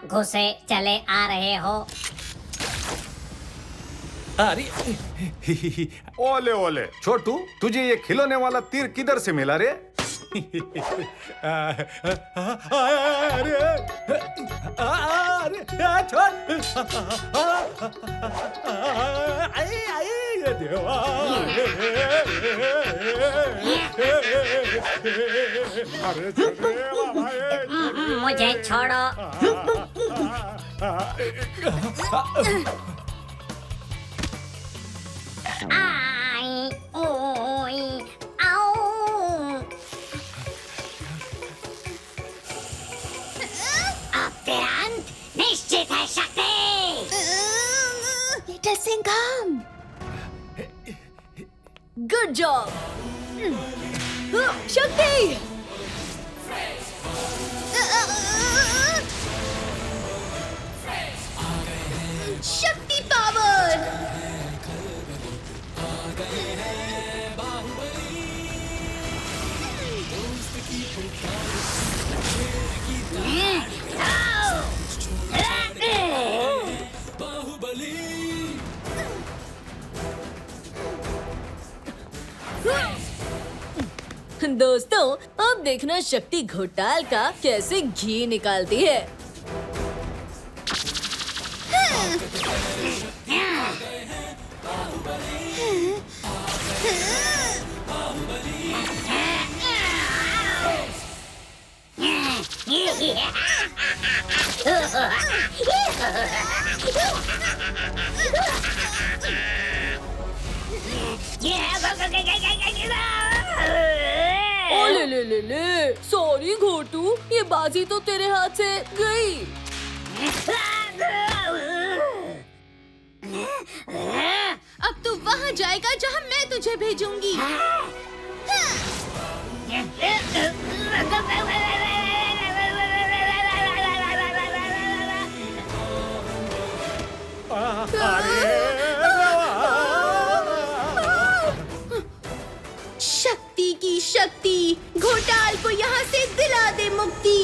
घुसे चले आ रहे हो? अरे ओले ओले छोटू, तुझे ये खिलौने वाला तीर किधर से मिला रे? अरे अरे छोड़ देवा। अरे मुझे छोड़ो। आई ओई आओ। अब तेरा अंत निश्चित है शक्ति। Little Singham, good job. शक्ति, शक्ति पावर। दोस्तों, अब देखना शक्ति घोटाल का कैसे घी निकालती है। ओ ले, सॉरी घोटू, ये बाजी तो तेरे हाथ से गई। अब तू वहाँ जाएगा जहाँ मैं तुझे भेजूंगी। शक्ति की शक्ति, घोटाल को यहाँ से दिला दे मुक्ति।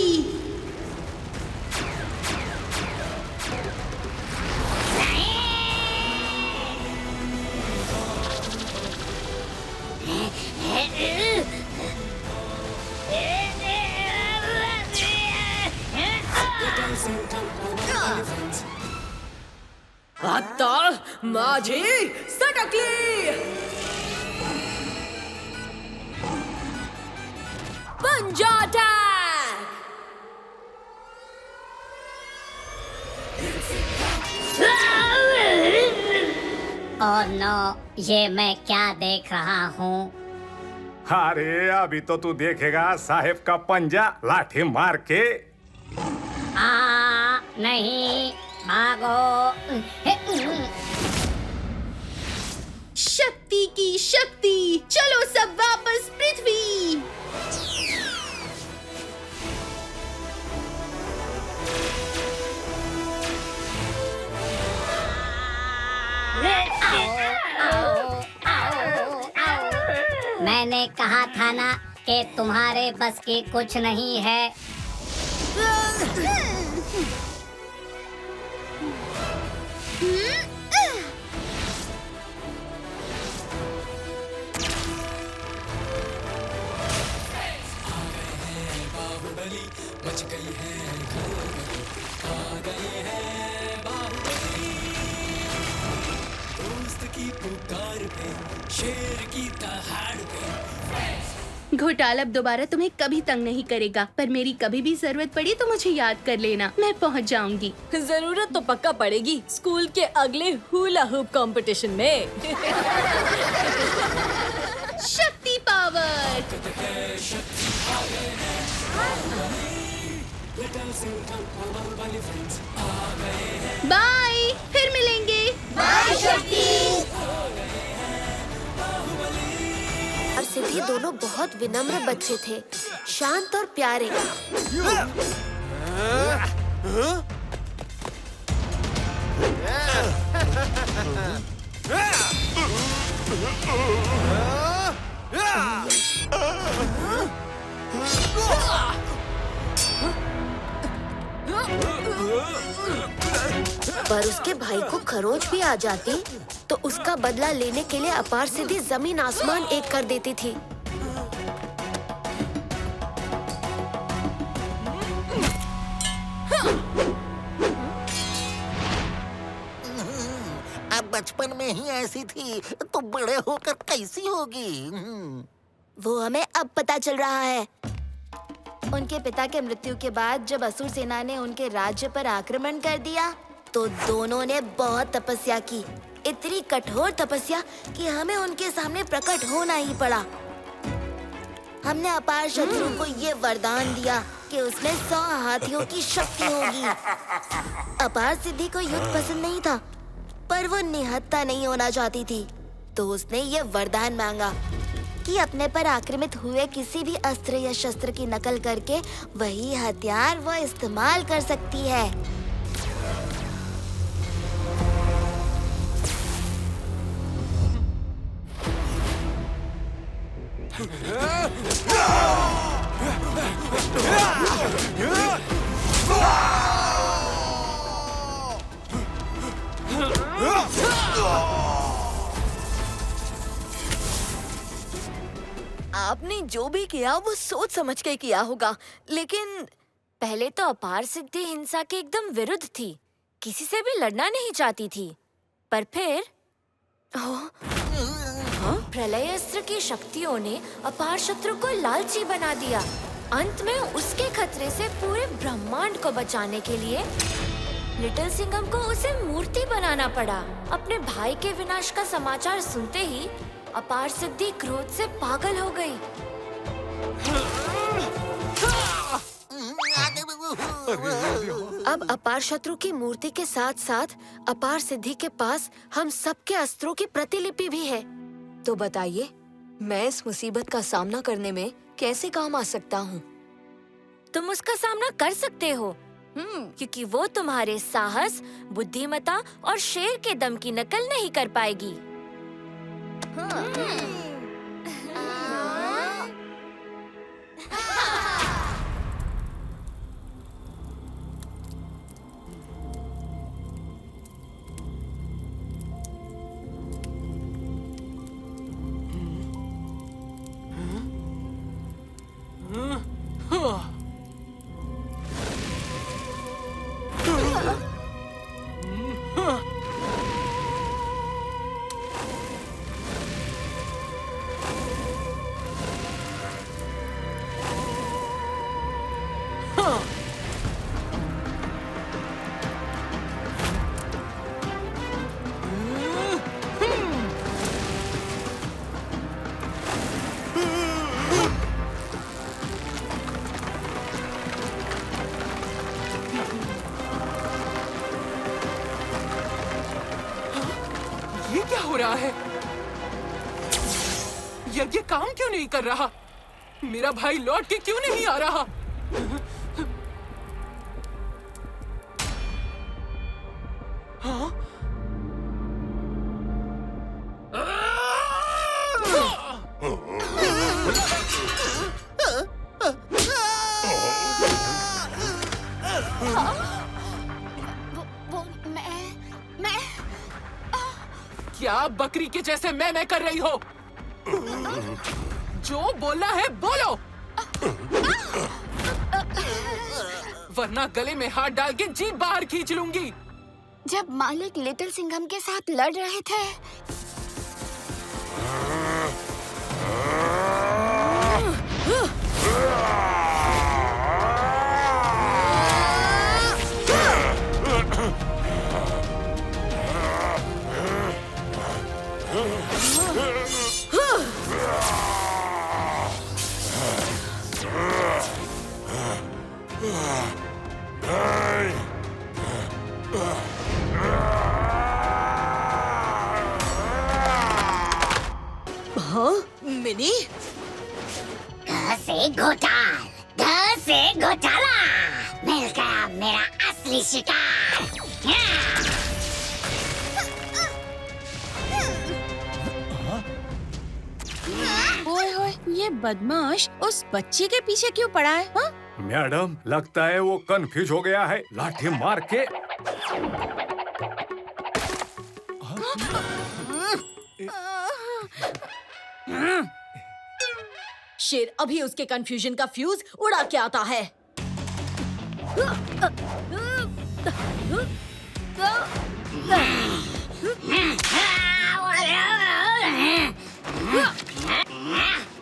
आता माझी सटकली। पंजा अटैक। ओह नो, ये मैं क्या देख रहा हूँ? अरे अभी तो तू देखेगा साहेब का पंजा लाठी मार के। नहीं, भागो। शक्ति की शक्ति, चलो सब वापस पृथ्वी। मैंने कहा था ना कि तुम्हारे बस की कुछ नहीं है। मच गई है आ गए हैं बाहुबली। दोस्त की पुकार पे, शेर की दहाड़ पे। घोटाल अब दोबारा तुम्हें कभी तंग नहीं करेगा, पर मेरी कभी भी जरूरत पड़ी तो मुझे याद कर लेना, मैं पहुंच जाऊंगी। जरूरत तो पक्का पड़ेगी स्कूल के अगले हुला हुप कंपटीशन में। शक्ति पावर। बाय, फिर मिलेंगे। बाय शक्ति। और सिद्धि दोनों बहुत विनम्र बच्चे थे, शांत और प्यारे। पर उसके भाई को खरोच भी आ जाती तो उसका बदला लेने के लिए अपार सिद्धि जमीन आसमान एक कर देती थी। अब बचपन में ही ऐसी थी तो बड़े होकर कैसी होगी? वो हमें अब पता चल रहा है। उनके पिता के मृत्यु के बाद जब असुर सेना ने उनके राज्य पर आक्रमण कर दिया तो दोनों ने बहुत तपस्या की, इतनी कठोर तपस्या कि हमें उनके सामने प्रकट होना ही पड़ा। हमने अपार शत्रु को ये वरदान दिया कि उसमें 100 हाथियों की शक्ति होगी। अपार सिद्धि को युद्ध पसंद नहीं था, पर वो निहत्था नहीं होना चाहती थी, तो उसने ये वरदान मांगा कि अपने पर आक्रमित हुए किसी भी अस्त्र या शस्त्र की नकल करके वही हथियार वो इस्तेमाल कर सकती है। आपने जो भी किया वो सोच समझ के किया होगा, लेकिन पहले तो अपार सिद्धि हिंसा के एकदम विरुद्ध थी, किसी से भी लड़ना नहीं चाहती थी। पर फिर प्रलय अस्त्र की शक्तियों ने अपार शत्रु को लालची बना दिया। अंत में उसके खतरे से पूरे ब्रह्मांड को बचाने के लिए लिटिल सिंघम को उसे मूर्ति बनाना पड़ा। अपने भाई के विनाश का समाचार सुनते ही अपार सिद्धि क्रोध से पागल हो गई। अब अपार शत्रु की मूर्ति के साथ साथ अपार सिद्धि के पास हम सबके अस्त्रों की प्रतिलिपि भी है। तो बताइए, मैं इस मुसीबत का सामना करने में कैसे काम आ सकता हूँ? तुम उसका सामना कर सकते हो, क्योंकि वो तुम्हारे साहस, बुद्धिमत्ता और शेर के दम की नकल नहीं कर पाएगी। ये क्या हो रहा है? यज्ञ काम क्यों नहीं कर रहा? मेरा भाई लौट के क्यों नहीं आ रहा? हाँ? क्या बकरी के जैसे मैं कर रही हो? जो बोलना है बोलो, वरना गले में हाथ डाल के जीभ बाहर खींच लूंगी। जब मालिक लिटिल सिंघम के साथ लड़ रहे थे, मिनी, घर से घोटाला, मिल गया मेरा असली शिकार। ओए होए, ये बदमाश उस बच्ची के पीछे क्यों पड़ा है? हाँ? मैडम, लगता है वो कंफ्यूज हो गया है। लाठी मार के शेर अभी उसके कंफ्यूजन का फ्यूज उड़ा के आता है।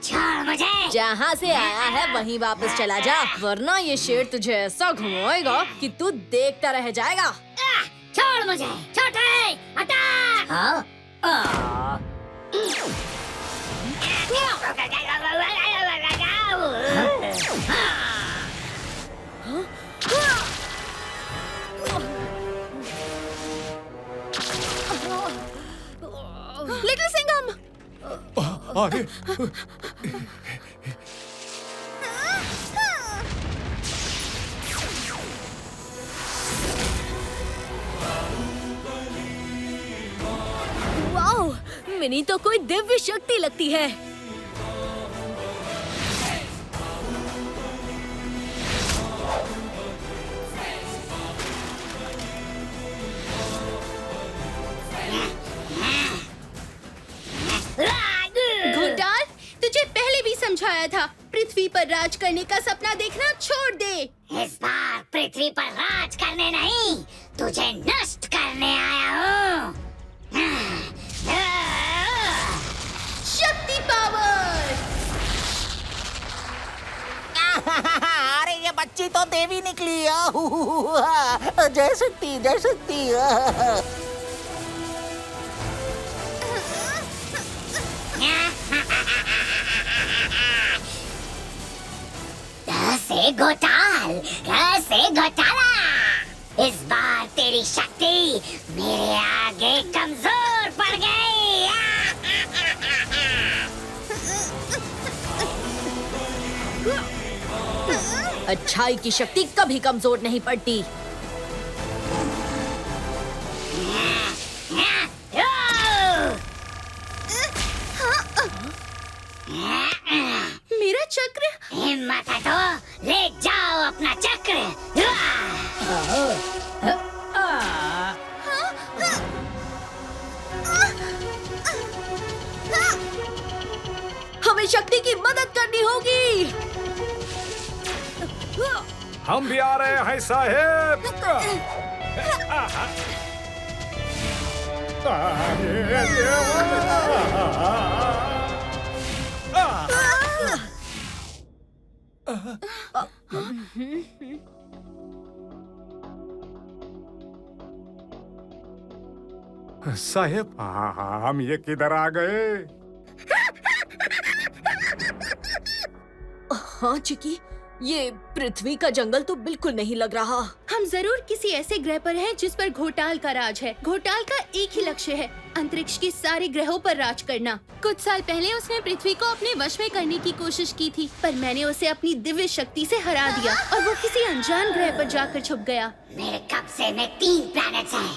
छोड़ मुझे। जहाँ से आया है वहीं वापस चला जा, वरना ये शेर तुझे ऐसा घुमाएगा कि तू देखता रह जाएगा। छोड़ मुझे, छोटे, अटैक। लिटिल सिंघम। अरे वाओ, मिनी तो कोई दिव्य शक्ति लगती है। घोटाल, तुझे पहले भी समझाया था, पृथ्वी पर राज करने का सपना देखना छोड़ दे। इस बार पृथ्वी पर राज करने नहीं, तुझे नष्ट करने आया हूँ। शक्ति पावर। अरे ये बच्ची तो देवी निकली। जय शक्ति, जय शक्ति। कैसे घोटाल, कैसे घोटाला। इस बार तेरी शक्ति मेरे आगे कमजोर पड़ गई। अच्छाई की शक्ति कभी कमजोर नहीं पड़ती। मेरा चक्र। हिम्मत है तो ले जाओ अपना चक्र। हमें शक्ति की मदद करनी होगी। हम भी आ रहे हैं साहेब। अरे साहेब, हम ये किधर आ गए? हाँ चिकी, ये पृथ्वी का जंगल तो बिल्कुल नहीं लग रहा। हम जरूर किसी ऐसे ग्रह पर हैं जिस पर घोटाल का राज है। घोटाल का एक ही लक्ष्य है, अंतरिक्ष के सारे ग्रहों पर राज करना। कुछ साल पहले उसने पृथ्वी को अपने वश में करने की कोशिश की थी, पर मैंने उसे अपनी दिव्य शक्ति से हरा दिया और वो किसी अनजान ग्रह पर जाकर छुप गया। मेरे कब्जे में 3 प्लैनेट्स हैं।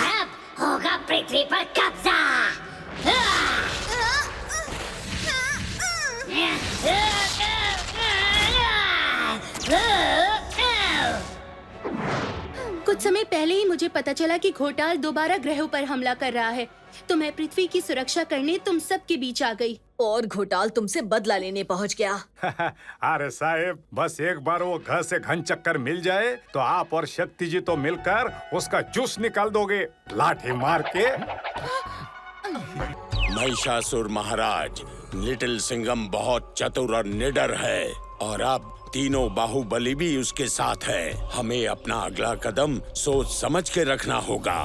अब होगा पृथ्वी पर कब्जा। कुछ समय पहले ही मुझे पता चला कि घोटाल दोबारा ग्रहों पर हमला कर रहा है, तो मैं पृथ्वी की सुरक्षा करने तुम सब के बीच आ गई। और घोटाल तुमसे बदला लेने पहुंच गया। अरे साहेब, बस एक बार वो घर से घन चक्कर मिल जाए तो आप और शक्ति जी तो मिलकर उसका जूस निकाल दोगे लाठी मार के। महिषासुर महाराज, लिटिल सिंघम बहुत चतुर और निडर है और अब तीनों बाहुबली भी उसके साथ है। हमें अपना अगला कदम सोच समझ के रखना होगा।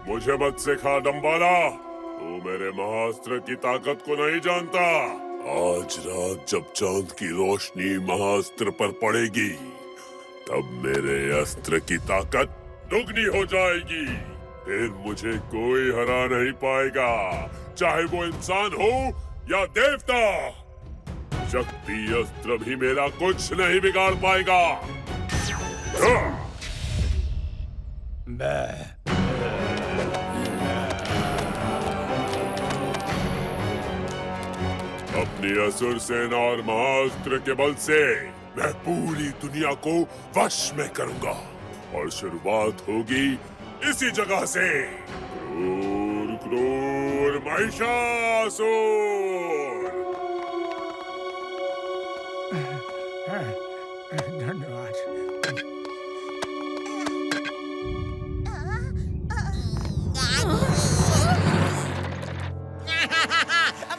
मुझे मत सिखा डम्बाला, तू मेरे महाअस्त्र की ताकत को नहीं जानता। आज रात जब चांद की रोशनी महाअस्त्र पर पड़ेगी, तब मेरे अस्त्र की ताकत दुगनी हो जाएगी। फिर मुझे कोई हरा नहीं पाएगा, चाहे वो इंसान हो या देवता। शक्ति अस्त्र भी मेरा कुछ नहीं बिगाड़ पाएगा। अपनी असुर सेना और महाअस्त्र के बल से मैं पूरी दुनिया को वश में करूंगा और शुरुआत होगी इसी जगह से। क्रूर क्रूर महिषासुर। धन्यवाद।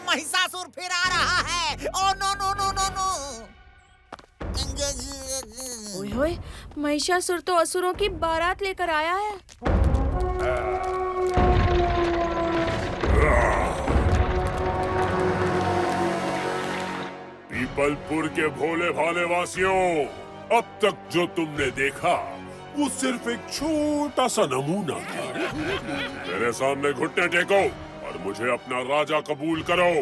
महिषासुर फिर आ रहा है। Oh no no no no no. ओए होए, महिषासुर तो असुरों की बारात लेकर आया है। पीपलपुर के भोले भाले वासियों, अब तक जो तुमने देखा वो सिर्फ एक छोटा सा नमूना था। मेरे सामने घुटने टेको और मुझे अपना राजा कबूल करो,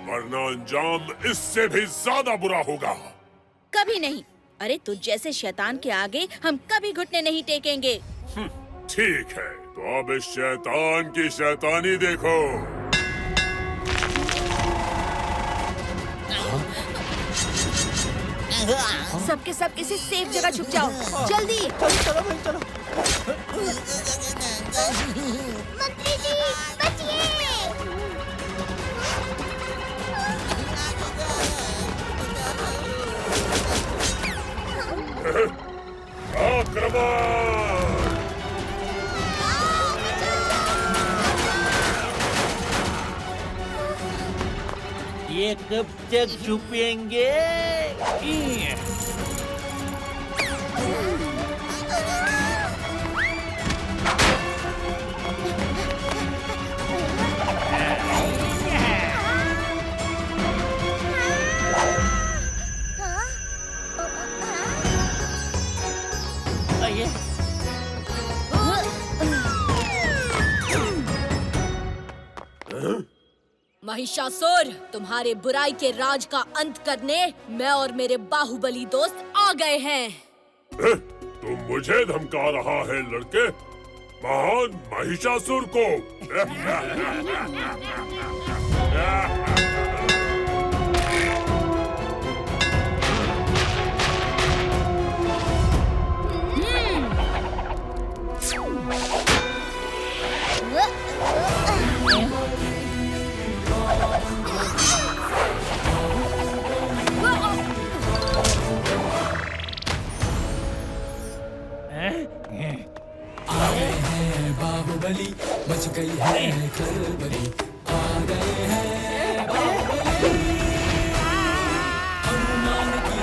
वरना अंजाम इससे भी ज्यादा बुरा होगा। कभी नहीं। अरे तुझ जैसे शैतान के आगे हम कभी घुटने नहीं टेकेंगे। ठीक है, तो अब इस शैतान की शैतानी देखो। सबके सब किसी सेफ जगह छुप जाओ, जल्दी। चलो भाई चलो। मंत्री जी बचिए। आक्रमण! ये कब तक छुपेंगे? महिषासुर, तुम्हारे बुराई के राज का अंत करने मैं और मेरे बाहुबली दोस्त आ गए हैं। तुम मुझे धमका रहा है लड़के, महान महिषासुर को। बाहुबली मच गई है खलबली, आ गए हैं बाहुबली। हनुमान की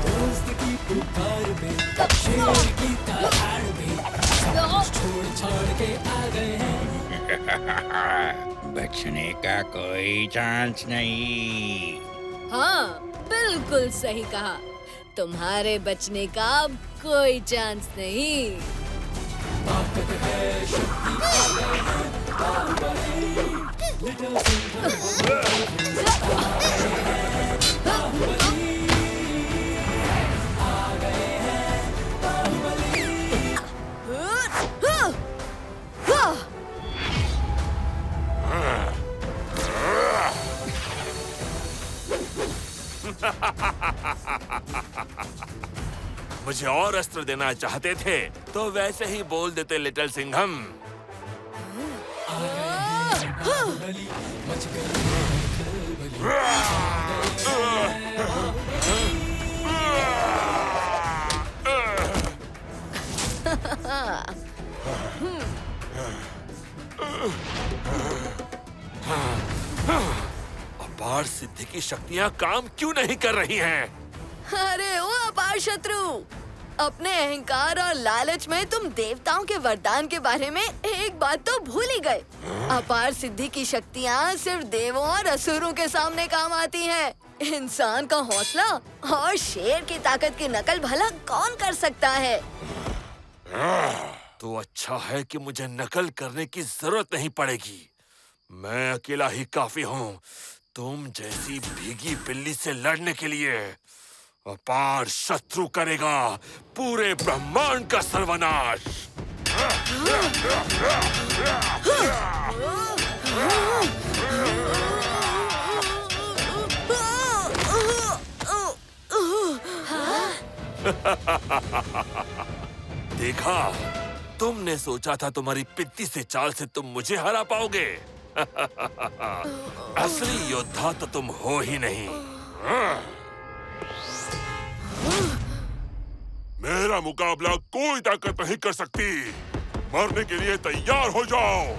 दोस्त की पुकार में, शेर की दहाड़ में, छोड़ छाड़ के आ गए हैं। बचने का कोई चांस नहीं। हाँ, बिल्कुल सही कहा। तुम्हारे बचने का अब कोई चांस नहीं। ताकत है, शक्ति आ गए हैं बाहुबली। लिटिल सिंघम बाहुबली आ गए हैं बाहुबली। मुझे और अस्त्र देना चाहते थे तो वैसे ही बोल देते लिटिल सिंघम। अपार सिद्धि की शक्तियाँ काम क्यों नहीं कर रही हैं? अरे वो अपार शत्रु, अपने अहंकार और लालच में तुम देवताओं के वरदान के बारे में एक बात तो भूल ही गए। अपार सिद्धि की शक्तियाँ सिर्फ देवों और असुरों के सामने काम आती हैं। इंसान का हौसला और शेर की ताकत की नकल भला कौन कर सकता है? तो अच्छा है कि मुझे नकल करने की जरूरत नहीं पड़ेगी। मैं अकेला ही काफी हूँ तुम जैसी भीगी बिल्ली से लड़ने के लिए। अपार शत्रु करेगा पूरे ब्रह्मांड का सर्वनाश। देखा, तुमने सोचा था तुम्हारी पित्ती से चाल से तुम मुझे हरा पाओगे। असली योद्धा तो तुम हो ही नहीं। मेरा मुकाबला कोई ताकत नहीं कर सकती। मरने के लिए तैयार हो जाओ।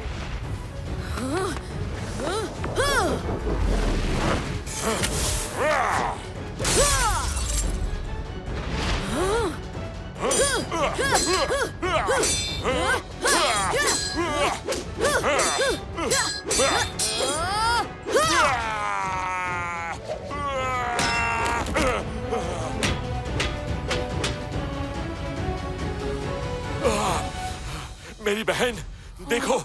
मेरी बहन, देखो,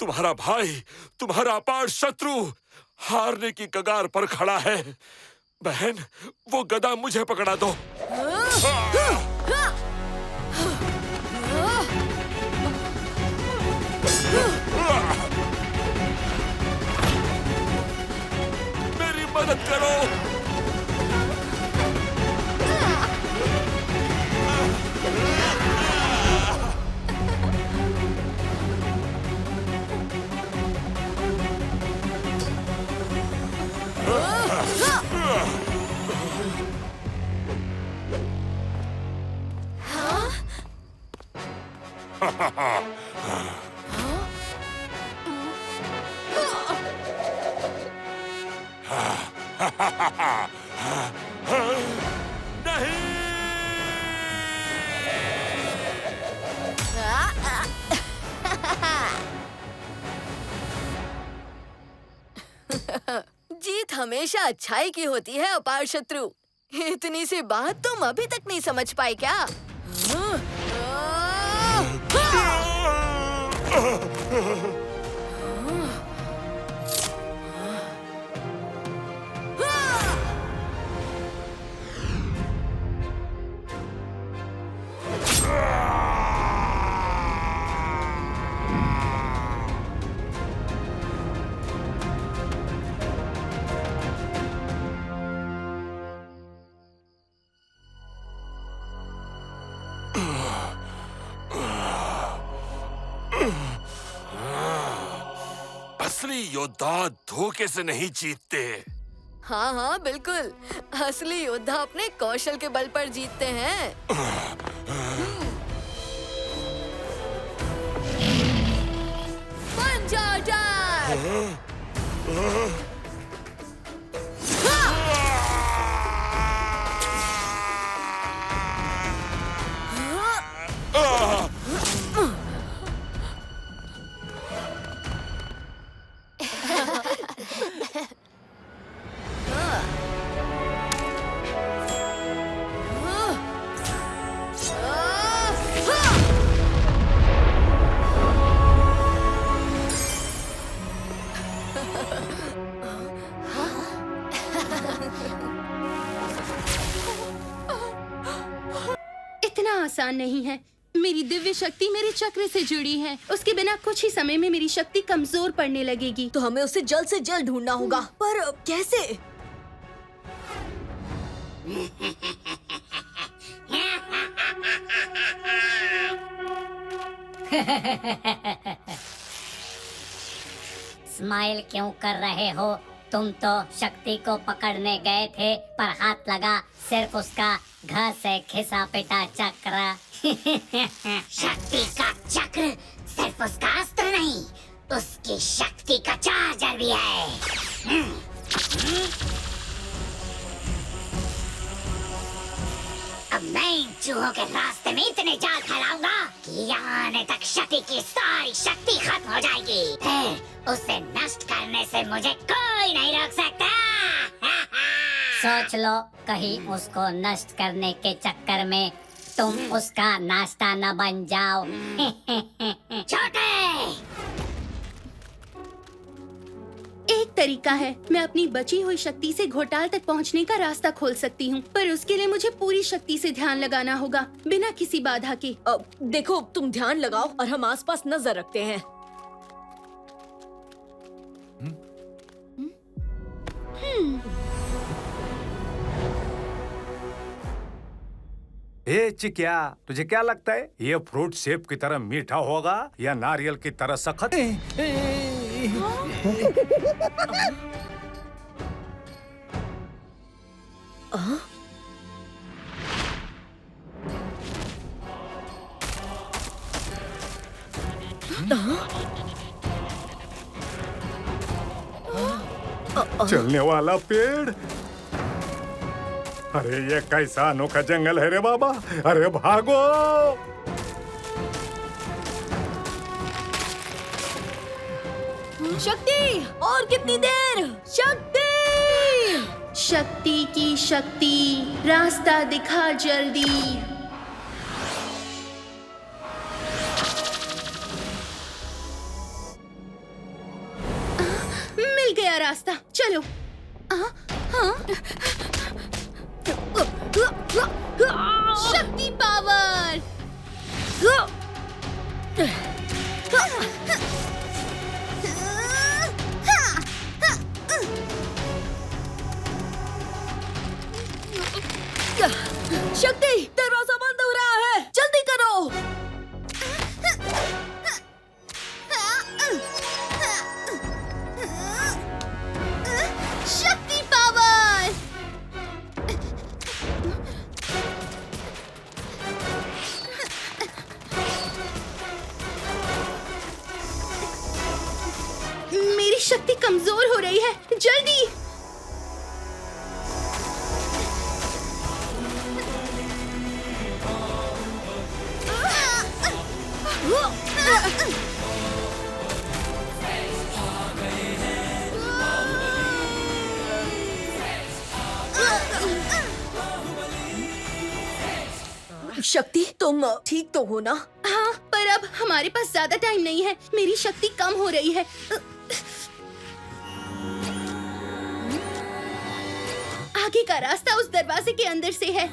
तुम्हारा भाई, तुम्हारा अपार शत्रु हारने की कगार पर खड़ा है। बहन, वो गदा मुझे पकड़ा दो। मेरी मदद करो। जीत हमेशा अच्छाई की होती है अपार शत्रु। इतनी सी बात तुम अभी तक नहीं समझ पाए क्या? असली योद्धा धोखे से नहीं जीतते। हाँ हाँ बिल्कुल, असली योद्धा अपने कौशल के बल पर जीतते हैं। पंजा अटैक! इतना आसान नहीं है। मेरी दिव्य शक्ति मेरे चक्र से जुड़ी है। उसके बिना कुछ ही समय में मेरी शक्ति कमजोर पड़ने लगेगी। तो हमें उसे जल्द से जल्द ढूंढना होगा, पर कैसे? स्माइल क्यों कर रहे हो? तुम तो शक्ति को पकड़ने गए थे, पर हाथ लगा सिर्फ उसका घर से खिसा पिटा चक्र। शक्ति का चक्र सिर्फ उसका अस्त्र नहीं, उसकी शक्ति का चार्जर भी है। अब मैं इन चूहों के रास्ते में इतने जाल फैलाऊंगा कि यहाँ आने तक शक्ति की सारी शक्ति खत्म हो जाएगी। फिर उसे नष्ट करने से मुझे कोई नहीं रोक सकता। सोच लो, कहीं उसको नष्ट करने के चक्कर में तुम उसका नाश्ता न बन जाओ। छोटे, एक तरीका है, मैं अपनी बची हुई शक्ति से घोटाल तक पहुंचने का रास्ता खोल सकती हूँ, पर उसके लिए मुझे पूरी शक्ति से ध्यान लगाना होगा, बिना किसी बाधा के। देखो, तुम ध्यान लगाओ और हम आसपास नजर रखते हैं। ए चिकिया, तुझे क्या लगता है ये फ्रूट सेब की तरह मीठा होगा या नारियल की तरह सख्त? चलने वाला पेड़। अरे ये कैसा अनोखा जंगल है रे बाबा। अरे भागो। शक्ति, और कितनी देर? शक्ति! शक्ति की शक्ति, रास्ता दिखा जल्दी। मिल गया रास्ता, चलो। शक्ति पावर। शक्ति, दरवाजा बंद हो रहा है, जल्दी करो। शक्ति पावर। मेरी शक्ति कमजोर हो रही है, जल्दी। शक्ति, तुम ठीक तो हो ना? हाँ, पर अब हमारे पास ज्यादा टाइम नहीं है। मेरी शक्ति कम हो रही है। आगे का रास्ता उस दरवाजे के अंदर से है।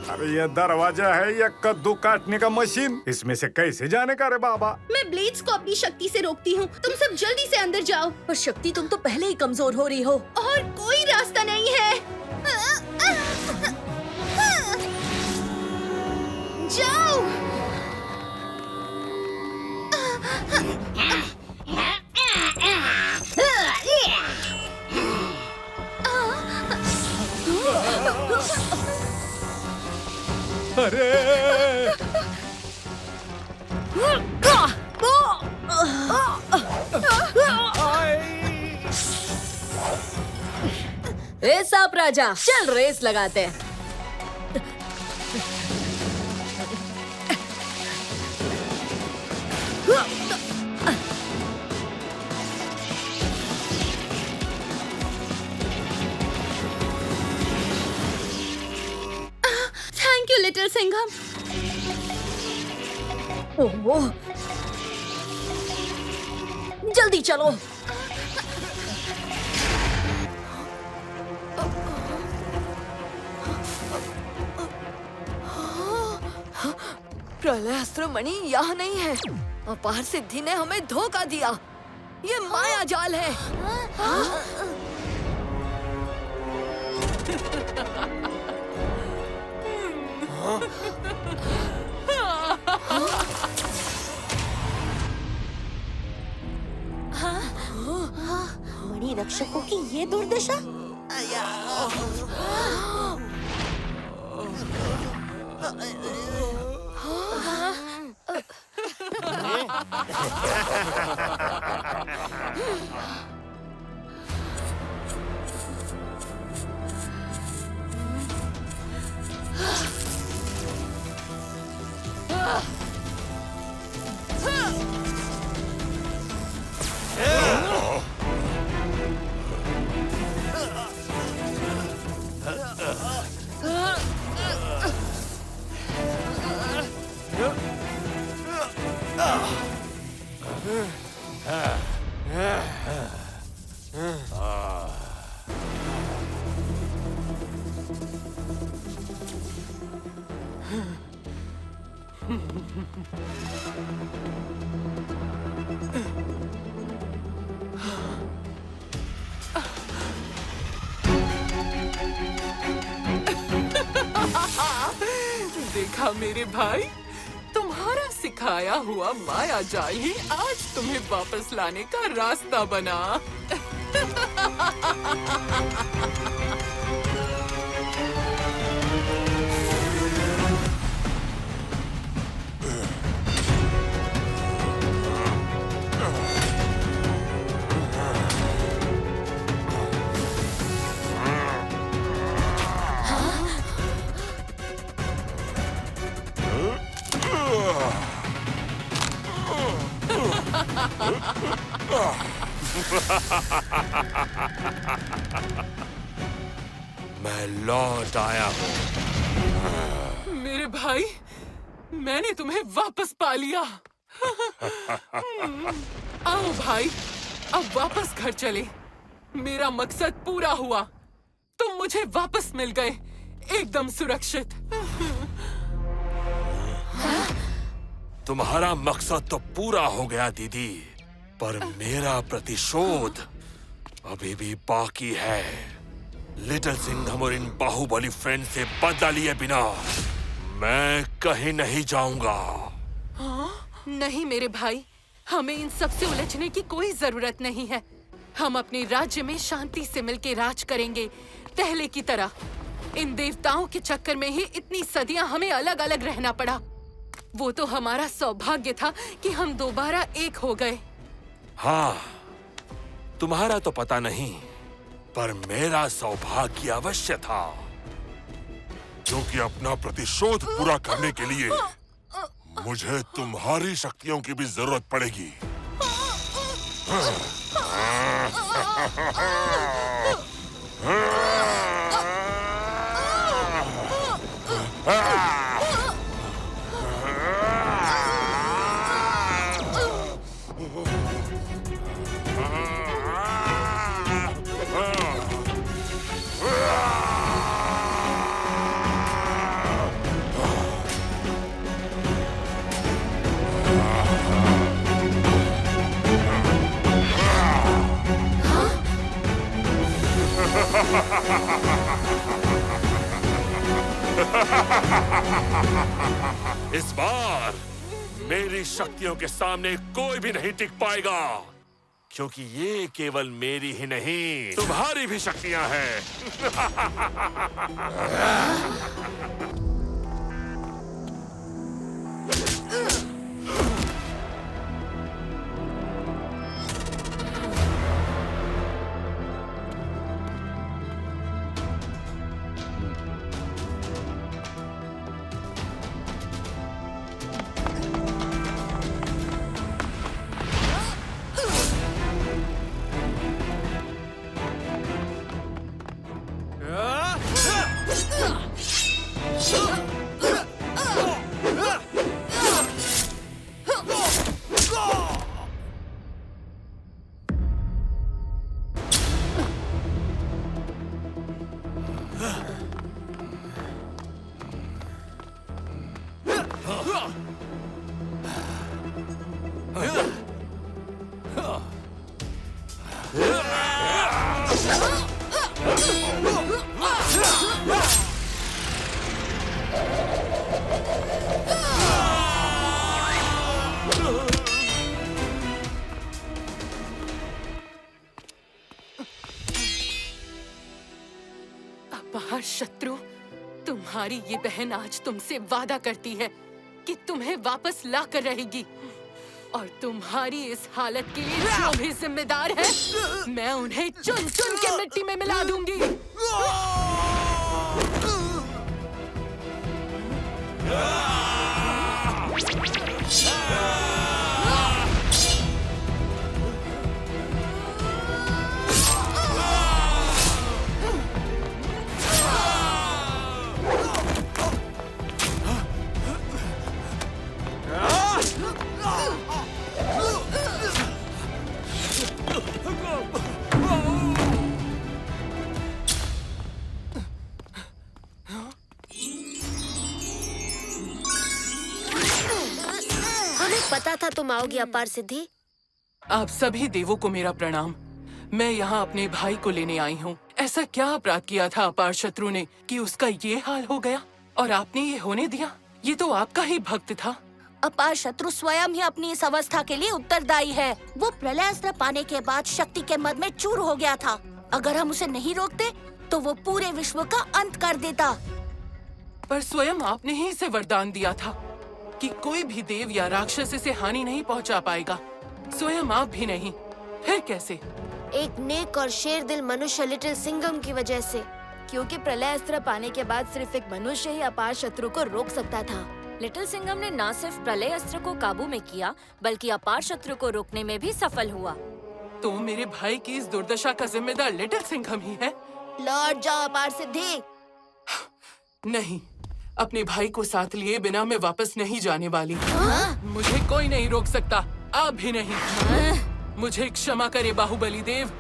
अरे ये दरवाजा है या कद्दू काटने का मशीन? इसमें से कैसे जाने का रे बाबा? मैं ब्लेड्स को अपनी शक्ति से रोकती हूँ। तुम सब जल्दी से अंदर जाओ। पर शक्ति, तुम तो पहले ही कमजोर हो रही हो। और कोई रास्ता नहीं है। जाओ। अरे ए सांप राजा, चल रेस लगाते हैं। Thank you little Singham. Oh, जल्दी चलो। प्रलयास्त्र मणि यहाँ नहीं है। अपार सिद्धि ने हमें धोखा दिया। ये माया जाल है। मणि रक्षकों की ये दुर्दशा। था मेरे भाई। तुम्हारा सिखाया हुआ माया जाल ही आज तुम्हें वापस लाने का रास्ता बना। मैं लौट आया हूँ। मेरे भाई, मैंने तुम्हें वापस पा लिया। आओ भाई, अब वापस घर चले। मेरा मकसद पूरा हुआ। तुम मुझे वापस मिल गए, एकदम सुरक्षित। तुम्हारा मकसद तो पूरा हो गया दीदी, पर मेरा प्रतिशोध अभी भी बाकी है। लिटिल सिंघम और इन बाहुबली फ्रेंड से बदला लिए बिना मैं कहीं नहीं जाऊंगा। नहीं मेरे भाई, हमें इन सब से उलझने की कोई जरूरत नहीं है। हम अपने राज्य में शांति से मिलकर राज करेंगे, पहले की तरह। इन देवताओं के चक्कर में ही इतनी सदियां हमें अलग अलग रहना पड़ा। वो तो हमारा सौभाग्य था कि हम दोबारा एक हो गए। हाँ, तुम्हारा तो पता नहीं, पर मेरा सौभाग्य अवश्य था। क्योंकि अपना प्रतिशोध पूरा करने के लिए मुझे तुम्हारी शक्तियों की भी जरूरत पड़ेगी। इस बार मेरी शक्तियों के सामने कोई भी नहीं टिक पाएगा, क्योंकि ये केवल मेरी ही नहीं, तुम्हारी भी शक्तियां हैं। अपार शत्रु, तुम्हारी ये बहन आज तुमसे वादा करती है कि तुम्हें वापस ला कर रहेगी, और तुम्हारी इस हालत के लिए जो भी जिम्मेदार है, मैं उन्हें चुन चुन के मिट्टी में मिला दूंगी। पता था तुम आओगी अपार सिद्धि। आप सभी देवों को मेरा प्रणाम। मैं यहाँ अपने भाई को लेने आई हूँ। ऐसा क्या अपराध किया था अपार शत्रु ने कि उसका ये हाल हो गया और आपने ये होने दिया? ये तो आपका ही भक्त था। अपार शत्रु स्वयं ही अपनी इस अवस्था के लिए उत्तरदायी है। वो प्रलय अस्त्र पाने के बाद शक्ति के मद में चूर हो गया था। अगर हम उसे नहीं रोकते तो वो पूरे विश्व का अंत कर देता। पर स्वयं आपने ही इसे वरदान दिया था कि कोई भी देव या राक्षस इसे हानि नहीं पहुंचा पाएगा। स्वयं आप भी नहीं, फिर कैसे? एक नेक और शेर दिल मनुष्य लिटिल सिंघम की वजह से, क्योंकि प्रलय अस्त्र पाने के बाद सिर्फ एक मनुष्य ही अपार शत्रु को रोक सकता था। लिटिल सिंघम ने न सिर्फ प्रलय अस्त्र को काबू में किया बल्कि अपार शत्रु को रोकने में भी सफल हुआ। तो मेरे भाई की इस दुर्दशा का जिम्मेदार लिटिल सिंघम ही है। लौट जाओ अपार सिद्धि। नहीं, अपने भाई को साथ लिए बिना मैं वापस नहीं जाने वाली। मुझे कोई नहीं रोक सकता, आप भी नहीं। मुझे क्षमा करे बाहुबली देव।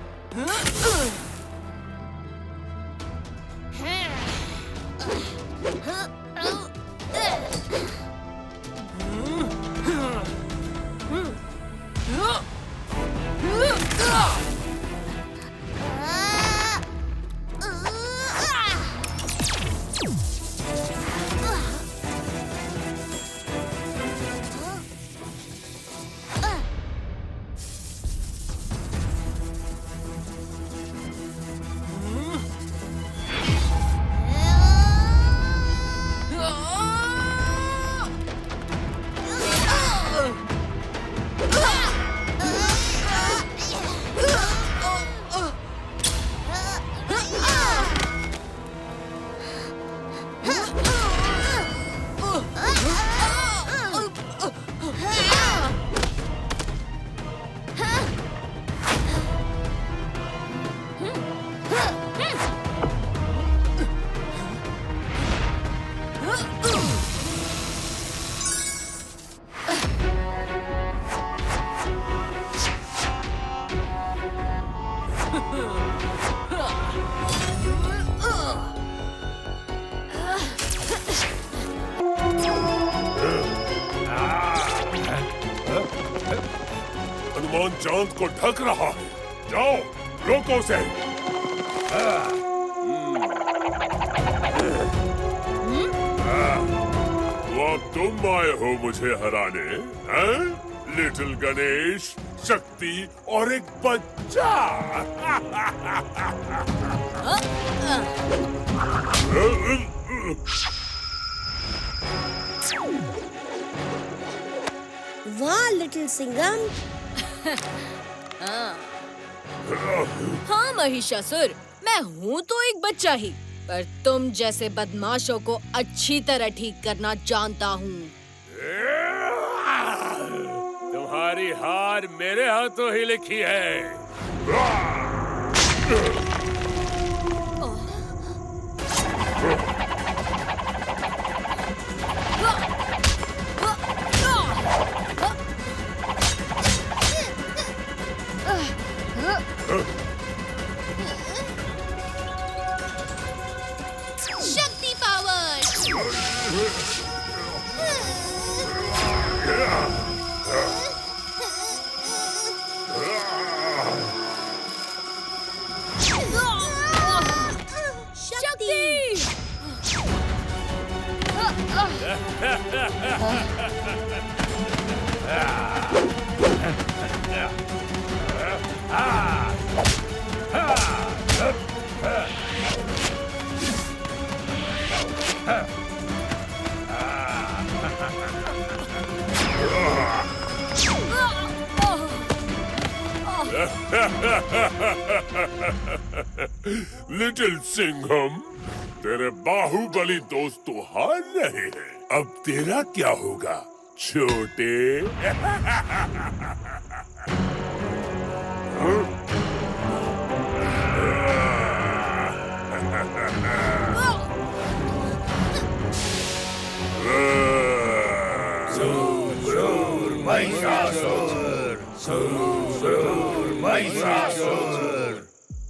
हनुमान चांद को ढक रहा है। जाओ, रोको उसे। तो अब तुम आए हो मुझे हराने, हैं? लिटिल गणेश, शक्ति और एक बच्चा। वाह लिटिल सिंघम। हाँ महिषासुर, मैं हूँ तो एक बच्चा ही, पर तुम जैसे बदमाशों को अच्छी तरह ठीक करना जानता हूँ। तुम्हारी हार मेरे हाथों ही लिखी है। शक्ति पावर। लिटिल सिंघम, तेरे बाहुबली दोस्त तो हार रहे हैं। अब तेरा क्या होगा छोटे?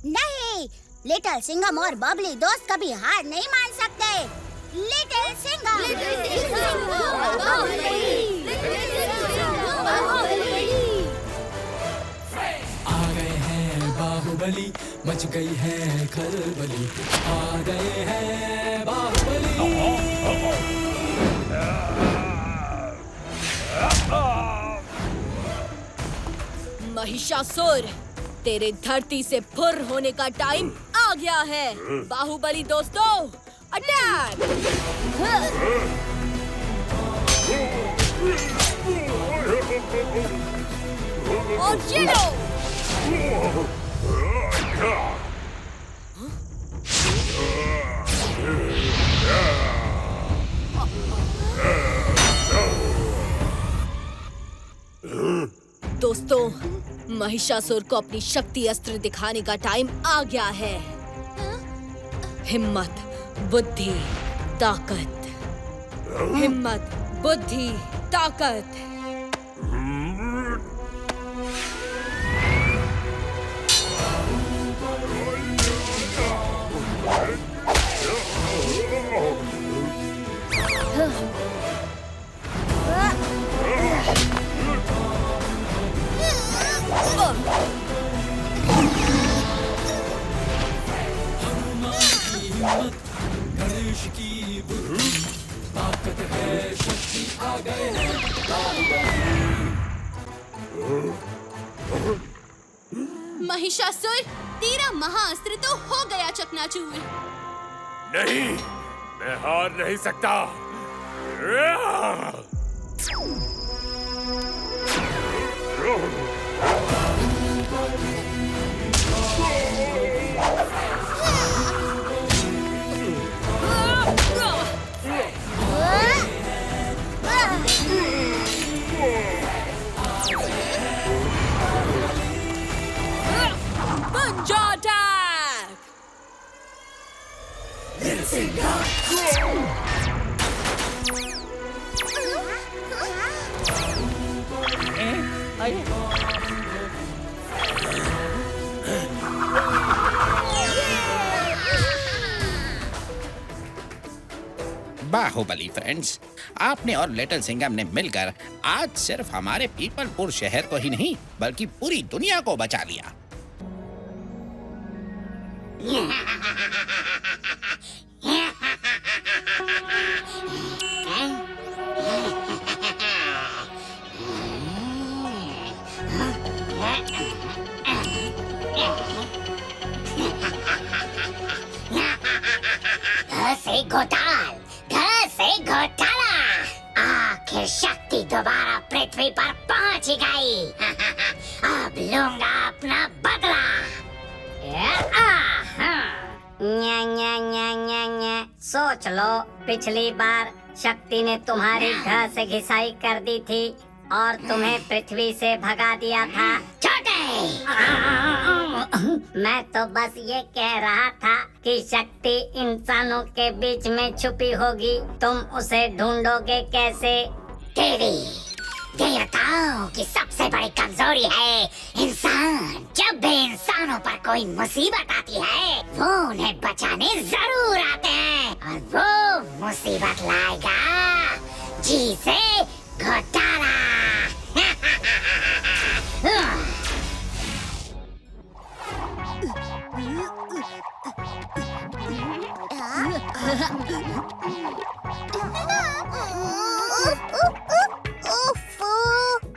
नहीं, लिटिल सिंघम और बबली दोस्त कभी हार नहीं मान सकते। लिटिल सिंघम, आ गए हैं बाहुबली, मच गई है खलबली। आ गए हैं बाहुबली। महिषासुर, तेरे धरती से फुर होने का टाइम आ गया है। बाहुबली दोस्तों, अटैक! और ये लो! दोस्तों, महिषासुर को अपनी शक्ति अस्त्र दिखाने का टाइम आ गया है। हिम्मत, बुद्धि, ताकत। हिम्मत, बुद्धि, ताकत। गणेश की बुद्धि, ताकत है, शक्ति आ गए हैं महिषासुर, तेरा महाअस्त्र तो हो गया चकनाचूर। नहीं, मैं हार नहीं सकता। बाहुबली फ्रेंड्स, आपने और लिटिल सिंघम ने मिलकर आज सिर्फ हमारे पीपलपुर शहर को ही नहीं बल्कि पूरी दुनिया को बचा लिया। घर से घोटाला। आखिर शक्ति दोबारा पृथ्वी पर पहुंच गई। अब लूंगा अपना बदला। न्या न्या न्या न्या न्या। सोच लो, पिछली बार शक्ति ने तुम्हारी घर से घिसाई कर दी थी और तुम्हें पृथ्वी से भगा दिया था। छोटे, मैं तो बस ये कह रहा था कि शक्ति इंसानों के बीच में छुपी होगी। तुम उसे ढूंढोगे कैसे? देवताओं की सबसे बड़ी कमजोरी है इंसान। जब भी इंसानों पर कोई मुसीबत आती है, वो उन्हें बचाने जरूर आते हैं और वो मुसीबत लाएगा जी से घोटाला।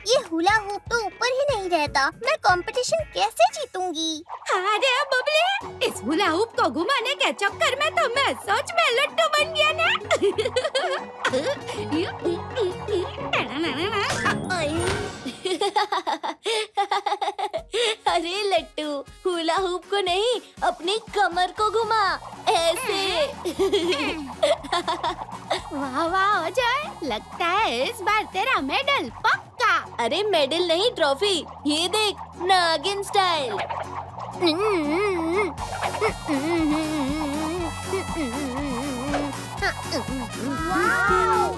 ये हुला हुप तो ऊपर ही नहीं रहता। मैं कंपटीशन कैसे जीतूंगी? अरे बबले, इस हुला हुप को घुमाने के चक्कर में तो मैं सच में लट्टू बन गया ना। अरे लट्टू, हुला हुप को नहीं, अपनी कमर को घुमा ऐसे। वाह वाह अजय, लगता है इस बार तेरा मेडल पक्का। अरे मेडल नहीं, ट्रॉफी। ये देख, नागिन स्टाइल। वाव!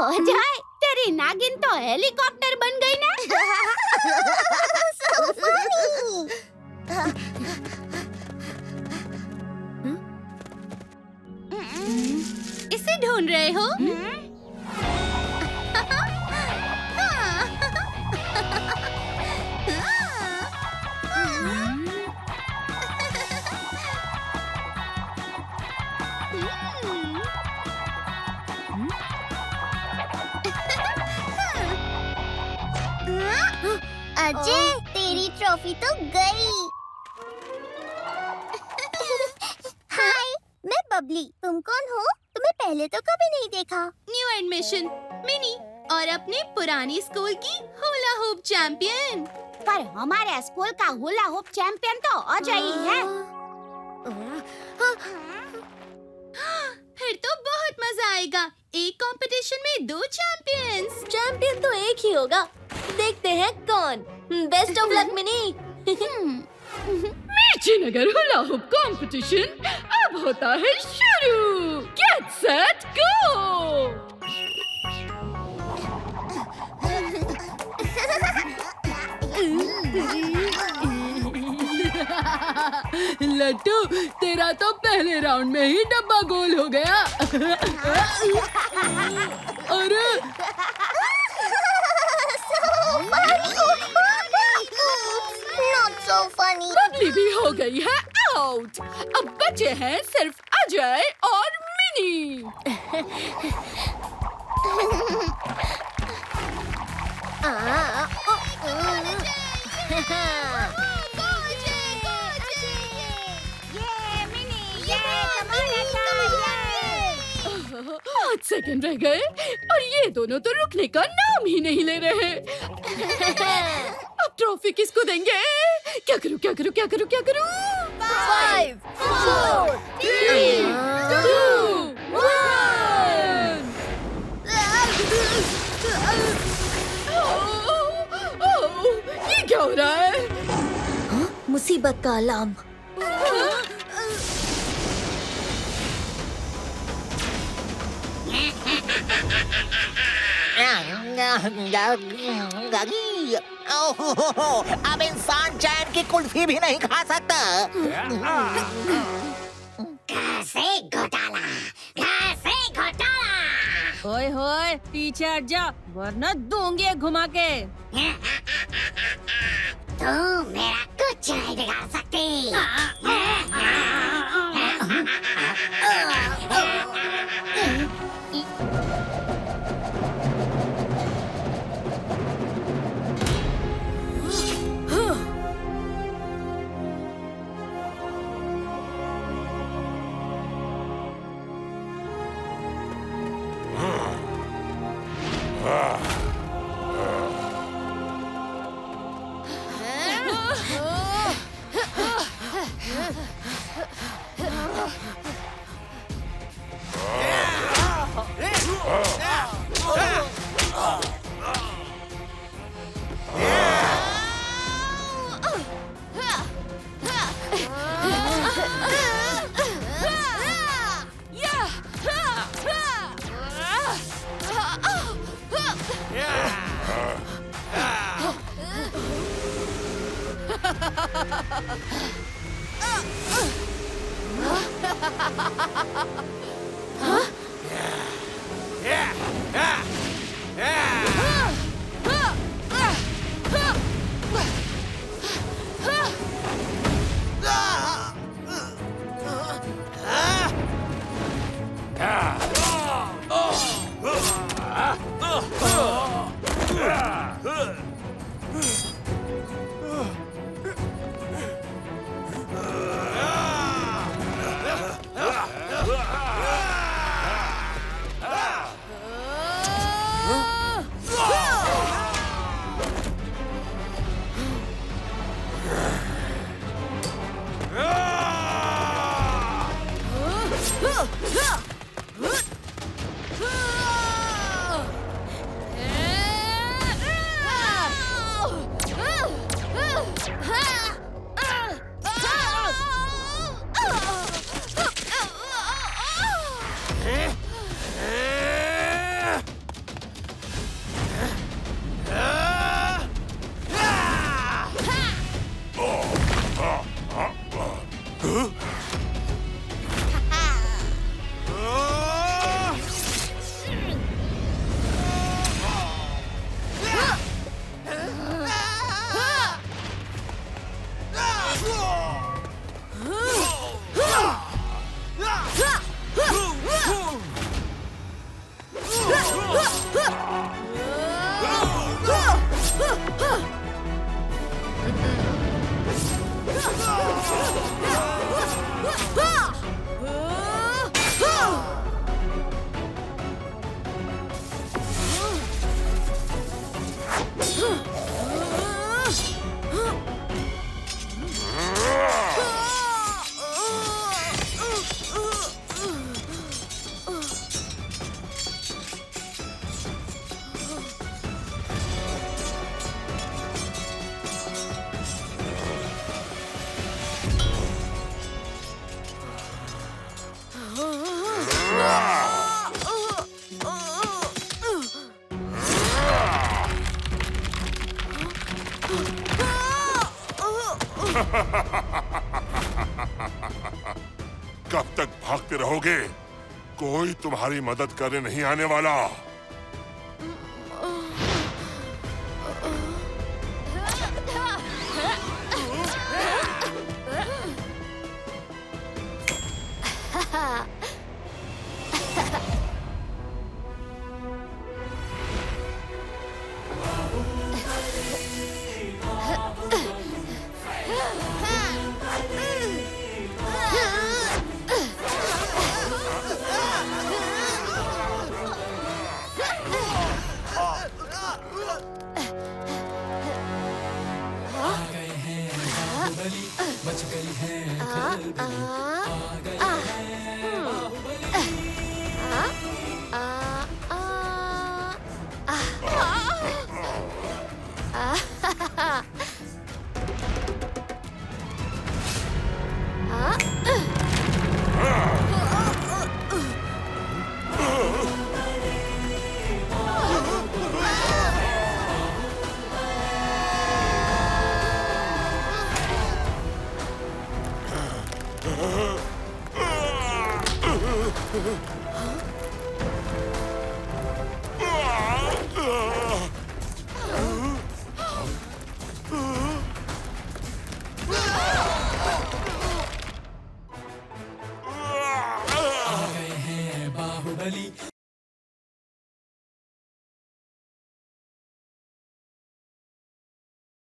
अजय, तेरी नागिन तो हेलीकॉप्टर बन गई ना। So funny! इसे ढूंढ रहे हो? अजय, तेरी ट्रॉफी तो गई। हाय, मैं बबली। तुम कौन हो? तुम्हें पहले तो कभी नहीं देखा। न्यू एडमिशन मिनी और अपने पुरानी स्कूल की हुला हुप चैंपियन। पर हमारे स्कूल का हुला हुप चैंपियन तो अजय ही है। फिर तो बहुत मजा आएगा। एक कंपटीशन में 2 चैंपियंस। चैंपियन तो एक ही होगा। देखते हैं कौन। Best of luck mini. मिर्ची नगर हुला हुप कंपटीशन अब होता है शुरू। Get set go. लट्टू, तेरा तो पहले राउंड में ही डब्बा गोल हो गया। अरे Not so funny. बबली भी हो गई है आउट। अब बचे हैं सिर्फ अजय और मिनी। पाँच सेकंड रह गए और ये दोनों तो रुकने का नाम ही नहीं ले रहे। अब ट्रॉफी किसको देंगे? क्या करूं क्या करूं क्या करूं क्या करूं? 5, 4, 3, 2, 1। ये क्या हो रहा है? मुसीबत का अलार्म। अब इंसान चैन की कुल्फी भी नहीं खा सकता। कैसे घोटाला, कैसे घोटाला। होए होए, पीछे हट जा वरना दूंगी घुमा के। तू मेरा कुछ नहीं बिगाड़ सकती। कब तक भागते रहोगे? कोई तुम्हारी मदद करने नहीं आने वाला। बच गई है खलबली, आ गए हैं बाहुबली। आ